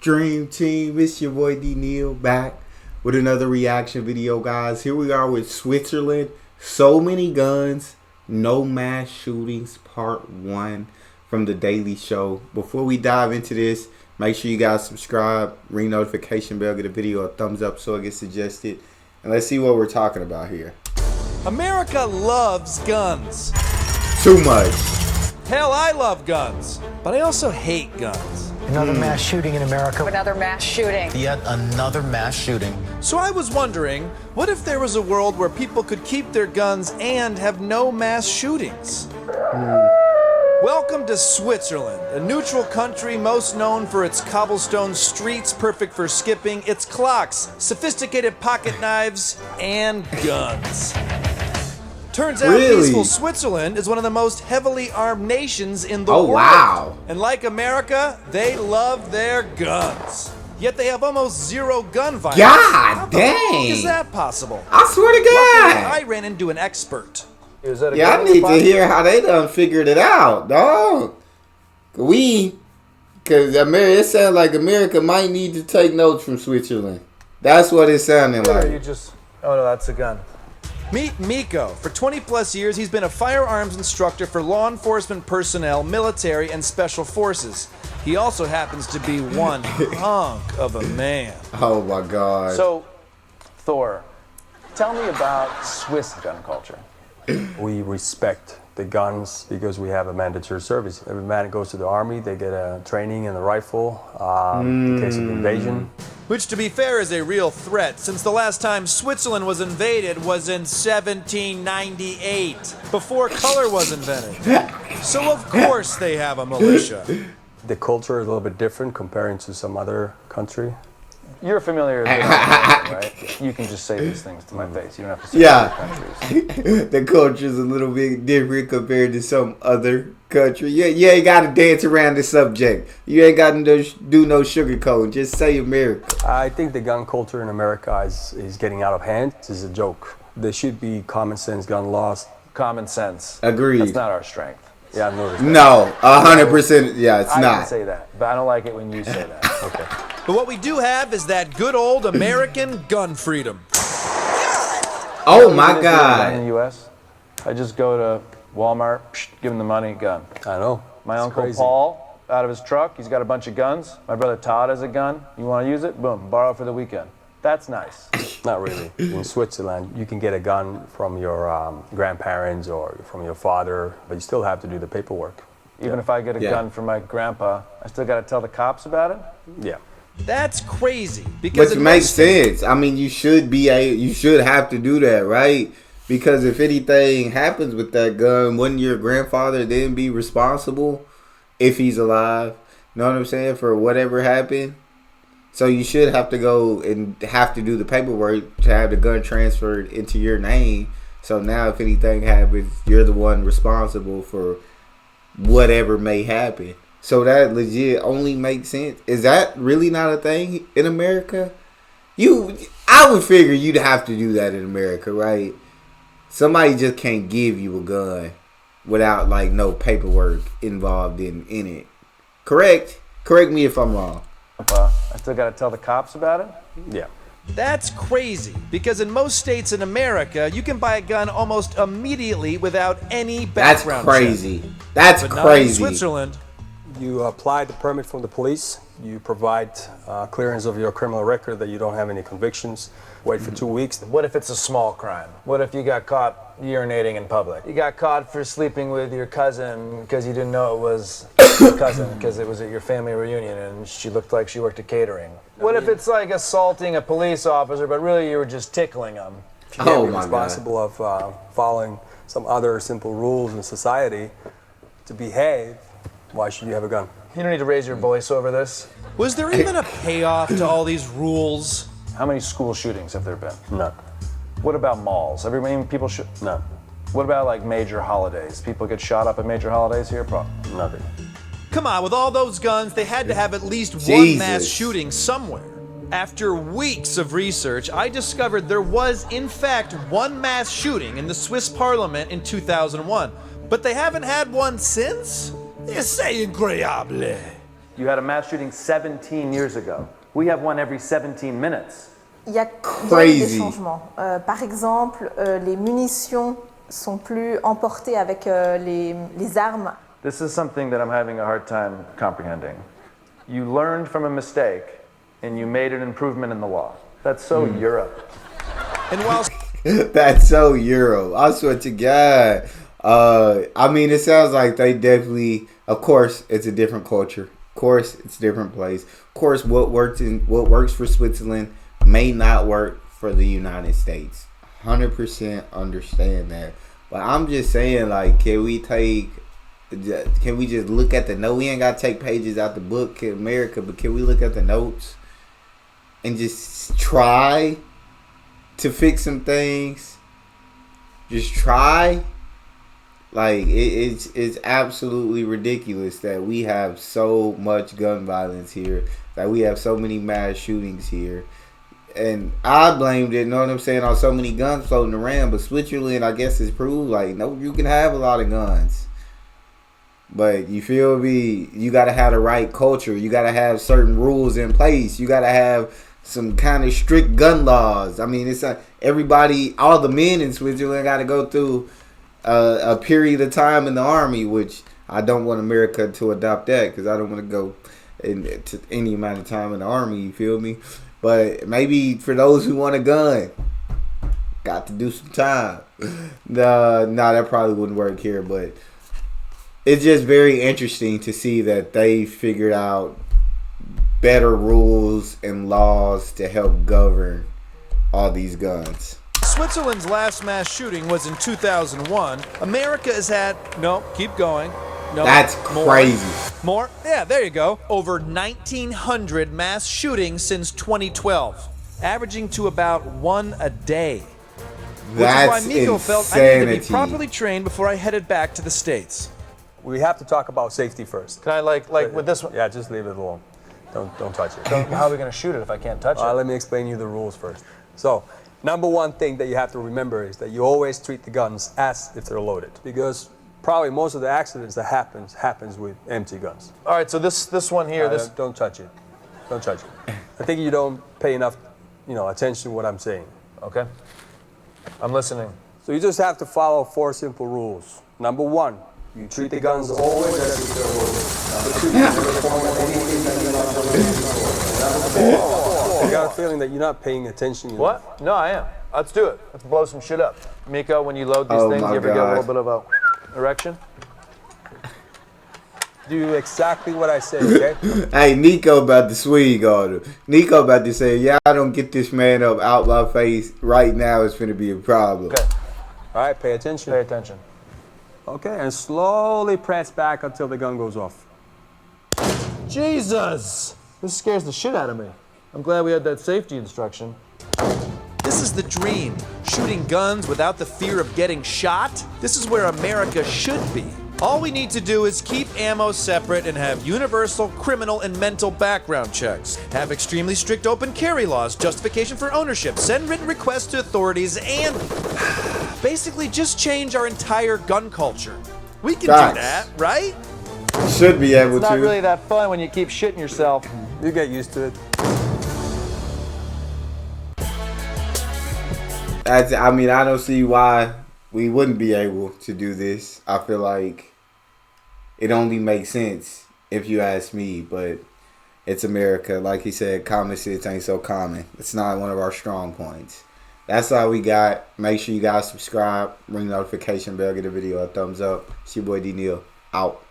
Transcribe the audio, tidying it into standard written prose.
Dream Team? It's your boy Neal back with another reaction video, guys. Here we are with Switzerland. So many guns, no mass shootings, part 1 from The Daily Show. Before we dive into this, make sure you guys subscribe, ring notification bell, get a video a thumbs up so it gets suggested. And let's see what we're talking about here. America loves guns. Too much. Hell, I love guns, but I also hate guns. Another mass shooting in America. Another mass shooting. Yet another mass shooting. So I was wondering, what if there was a world where people could keep their guns and have no mass shootings? Welcome to Switzerland, a neutral country most known for its cobblestone streets perfect for skipping, its clocks, sophisticated pocket knives, and guns. Turns out peaceful Switzerland is one of the most heavily armed nations in the world. Wow. And like America, they love their guns. Yet they have almost zero gun violence. God dang. How the fuck is that possible? I swear to Luckily, God. I ran into an expert. Yeah, I need to hear how they done figured it out, dog. Because it sounds like America might need to take notes from Switzerland. That's what it sounded like. Oh no, that's a gun. Meet Miko. For 20 plus years, he's been a firearms instructor for law enforcement personnel, military, and special forces. He also happens to be one hunk of a man. Oh my God. So, Thor, tell me about Swiss gun culture. We respect the guns because we have a mandatory service. Every man that goes to the army, they get a training and a rifle in case of invasion. Which, to be fair, is a real threat, since the last time Switzerland was invaded was in 1798, before color was invented. So of course they have a militia. The culture is a little bit different comparing to some other country. You're familiar with right? You can just say these things to my face. You don't have to say other countries. The culture's a little bit different compared to some other country. You ain't got to dance around the subject. You ain't got to do no sugarcoat. Just say America. I think the gun culture in America is getting out of hand. This is a joke. There should be common sense gun laws. Common sense. Agreed. That's not our strength. Yeah, I've noticed that. No, 100%. Yeah, it's I not. can say that, but I don't like it when you say that. Okay. But what we do have is that good old American gun freedom. Oh my God. In the U.S., I just go to Walmart, give him the money, gun. I know. My It's Uncle crazy. Paul, out of his truck, he's got a bunch of guns. My brother Todd has a gun. You want to use it? Boom, borrow it for the weekend. That's nice. Not really. In Switzerland, you can get a gun from your grandparents or from your father, but you still have to do the paperwork. Even if I get a gun from my grandpa, I still got to tell the cops about it? Yeah. That's crazy, because Which makes sense. I mean, you should have to do that, right? Because if anything happens with that gun, wouldn't your grandfather then be responsible if he's alive? You know what I'm saying? For whatever happened. So you should have to go and have to do the paperwork to have the gun transferred into your name. So now if anything happens, you're the one responsible for whatever may happen. So that legit only makes sense. Is that really not a thing in America? I would figure you'd have to do that in America, right? Somebody just can't give you a gun without like no paperwork involved in it. Correct? Correct me if I'm wrong. I still got to tell the cops about it? Yeah. That's crazy, because in most states in America, you can buy a gun almost immediately without any background That's crazy. That's but crazy. not in Switzerland. You apply the permit from the police. You provide clearance of your criminal record that you don't have any convictions. Wait for 2 weeks. What if it's a small crime? What if you got caught urinating in public? You got caught for sleeping with your cousin because you didn't know it was your cousin because it was at your family reunion and she looked like she worked at catering. What if it's like assaulting a police officer, but really you were just tickling them? If you can't be responsible of following some other simple rules in society to behave, why should you have a gun? You don't need to raise your voice over this. Was there even a payoff to all these rules? How many school shootings have there been? None. What about malls? People shoot? None. What about like major holidays? People get shot up at major holidays here? Nothing. Come on, with all those guns, they had to have at least one mass shooting somewhere. After weeks of research, I discovered there was, in fact, one mass shooting in the Swiss parliament in 2001. But they haven't had one since? C'est incroyable. You had a mass shooting 17 years ago. We have one every 17 minutes. Il y a eu des changements. Par exemple, les munitions sont plus emportées avec les armes. This is something that I'm having a hard time comprehending. You learned from a mistake and you made an improvement in the law. That's so Europe. And while That's so Euro. I swear to God. I mean, it sounds like they definitely. Of course, it's a different culture. Of course, it's a different place. Of course, what works for Switzerland may not work for the United States. 100% understand that. But I'm just saying, like, can we just look at the note? We ain't got to take pages out the book in America, but can we look at the notes and just try to fix some things? Just try. Like, it's absolutely ridiculous that we have so much gun violence here, that we have so many mass shootings here. And I blamed it, you know what I'm saying, on so many guns floating around. But Switzerland, I guess, has proved, like, no, you can have a lot of guns. But you feel me? You got to have the right culture. You got to have certain rules in place. You got to have some kind of strict gun laws. I mean, it's everybody, all the men in Switzerland got to go through a period of time in the army, which I don't want America to adopt that, because I don't want to go into any amount of time in the army, you feel me? But maybe for those who want a gun, got to do some time. No, that probably wouldn't work here, but it's just very interesting to see that they figured out better rules and laws to help govern all these guns. Switzerland's last mass shooting was in 2001. America has had, no, keep going. No, that's crazy. More? Yeah, there you go. Over 1,900 mass shootings since 2012, averaging to about one a day. That's which is why Miko felt I needed to be properly trained before I headed back to the States. We have to talk about safety first. Can I like with this one? Yeah, just leave it alone. Don't touch it. How are we going to shoot it if I can't touch it? Let me explain you the rules first. So, number one thing that you have to remember is that you always treat the guns as if they're loaded, because probably most of the accidents that happens with empty guns. All right, so this one here, don't touch it. Don't touch it. I think you don't pay enough, attention to what I'm saying. Okay. I'm listening. So you just have to follow 4 simple rules. Number 1, you treat the guns always as if they're loaded. Number 2, you never point at anything that you're not doing. Number 4, I got a feeling that you're not paying attention. What? No, I am. Let's do it. Let's blow some shit up. Miko, when you load these things, you ever get a little bit of a erection? Do exactly what I say, okay? Hey, Nico about to swing on him. Nico about to say, yeah, I don't get this man up out my face right now, it's going to be a problem. Okay. All right, pay attention. Pay attention. Okay, and slowly press back until the gun goes off. Jesus! This scares the shit out of me. I'm glad we had that safety instruction. This is the dream. Shooting guns without the fear of getting shot. This is where America should be. All we need to do is keep ammo separate and have universal criminal and mental background checks. Have extremely strict open carry laws, justification for ownership, send written requests to authorities, and basically just change our entire gun culture. We can do that, right? Should be able to. It's not really that fun when you keep shitting yourself. You get used to it. I mean, I don't see why we wouldn't be able to do this. I feel like it only makes sense if you ask me, but it's America. Like he said, common sense ain't so common. It's not one of our strong points. That's all we got. Make sure you guys subscribe, ring the notification bell, get the video a thumbs up. It's your boy D Neal. Out.